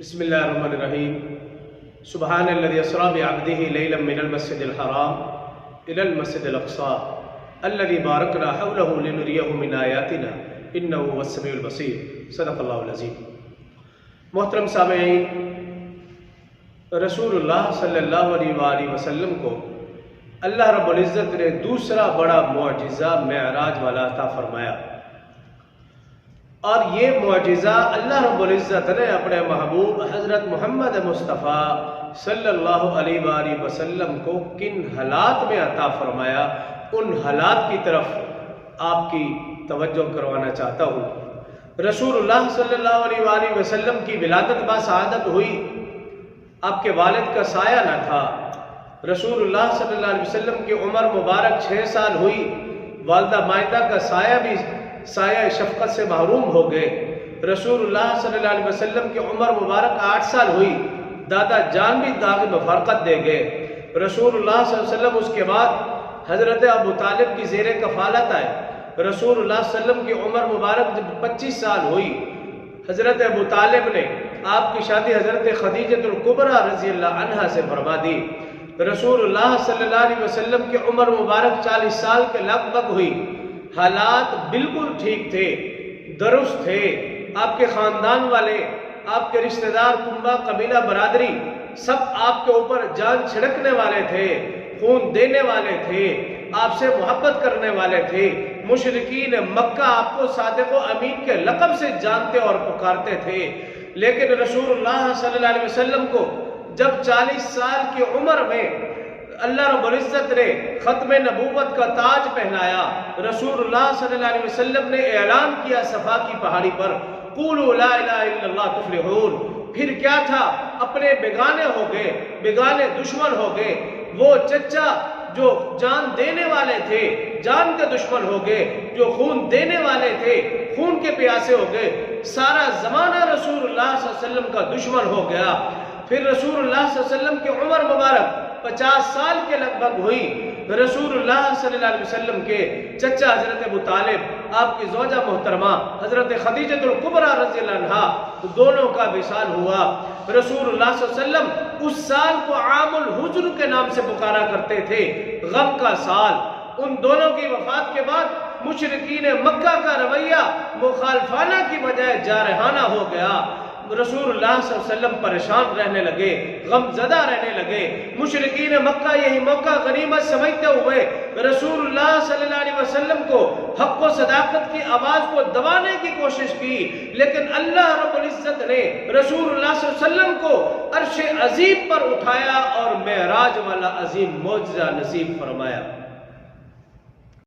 بسم اللہ الرحمن الرحیم سبحان الذی اسری بعبدہ لیلا من المسجد الحرام الی المسجد الاقصی الذی بارکنا حولہ لنریہ من آیاتنا انہ هو السمیع البصیر صدق اللہ العظیم۔ محترم سامعین، رسول اللہ صلی اللہ علیہ وآلہ وسلم کو اللہ رب العزت نے دوسرا بڑا معجزہ معراج والا عطا فرمایا، اور یہ معجزہ اللہ رب العزت نے اپنے محبوب حضرت محمد مصطفیٰ صلی اللہ علیہ وآلہ وسلم کو کن حالات میں عطا فرمایا، ان حالات کی طرف آپ کی توجہ کروانا چاہتا ہوں۔ رسول اللہ صلی اللہ علیہ وآلہ وسلم کی ولادت باسعادت ہوئی، آپ کے والد کا سایہ نہ تھا۔ رسول اللہ صلی اللہ علیہ وسلم کی عمر مبارک 6 سال ہوئی، والدہ مائدہ کا سایہ بھی سایہ شفقت سے محروم ہو گئے۔ رسول اللہ صلی اللہ علیہ وسلم کی عمر مبارک 8 سال ہوئی، دادا جان بھی داغ مفارقت دے گئے۔ رسول اللہ صلی اللہ علیہ وسلم اس کے بعد حضرت ابو طالب کی زیر کفالت آئے۔ رسول اللہ صلی اللہ علیہ وسلم کی عمر مبارک جب 25 سال ہوئی، حضرت ابو طالب نے آپ کی شادی حضرت خدیجہ الکبریٰ رضی اللہ عنہا سے فرما دی۔ رسول اللہ صلی اللہ علیہ وسلم کی عمر مبارک 40 سال کے لگ بھگ ہوئی، حالات بالکل ٹھیک تھے، درست تھے۔ آپ کے خاندان والے، آپ کے رشتہ دار، کنبہ، قبیلہ، برادری سب آپ کے اوپر جان چھڑکنے والے تھے، خون دینے والے تھے، آپ سے محبت کرنے والے تھے۔ مشرکین مکہ آپ کو صادق و امین کے لقب سے جانتے اور پکارتے تھے، لیکن رسول اللہ صلی اللہ علیہ وسلم کو جب 40 سال کی عمر میں اللہ رب العزت نے ختم نبوت کا تاج پہنایا، رسول اللہ صلی اللہ علیہ وسلم نے اعلان کیا صفا کی پہاڑی پر، قولوا لا الہ الا اللہ تفلحون۔ پھر کیا تھا؟ اپنے بیگانے ہو گئے، بیگانے دشمن ہو گئے۔ وہ چچا جو جان دینے والے تھے جان کے دشمن ہو گئے، جو خون دینے والے تھے خون کے پیاسے ہو گئے۔ سارا زمانہ رسول اللہ صلی اللہ علیہ وسلم کا دشمن ہو گیا۔ پھر رسول اللہ صلی اللہ علیہ وسلم کی عمر مبارک 50 سال کے لگ بھگ ہوئی۔ رسول اللہ صلی اللہ علیہ وسلم کے چچا حضرت ابو طالب، آپ کی زوجہ محترمہ حضرت خدیجہ الکبریٰ رضی اللہ عنہا، دونوں کا وصال ہوا۔ رسول اللہ صلی اللہ علیہ وسلم اس سال کو عام الحزن کے نام سے پکارا کرتے تھے، غم کا سال۔ ان دونوں کی وفات کے بعد مشرکین مکہ کا رویہ مخالفانہ کی بجائے جارحانہ ہو گیا۔ رسول اللہ صلی اللہ علیہ وسلم پریشان رہنے لگے، غم زدہ رہنے لگے۔ مشرکین مکہ یہی موقع غنیمت سمجھتے ہوئے رسول اللہ صلی اللہ علیہ وسلم کو حق و صداقت کی آواز کو دبانے کی کوشش کی، لیکن اللہ رب العزت نے رسول اللہ صلی اللہ علیہ وسلم کو عرش عظیم پر اٹھایا اور معراج والا عظیم معجزہ نصیب فرمایا۔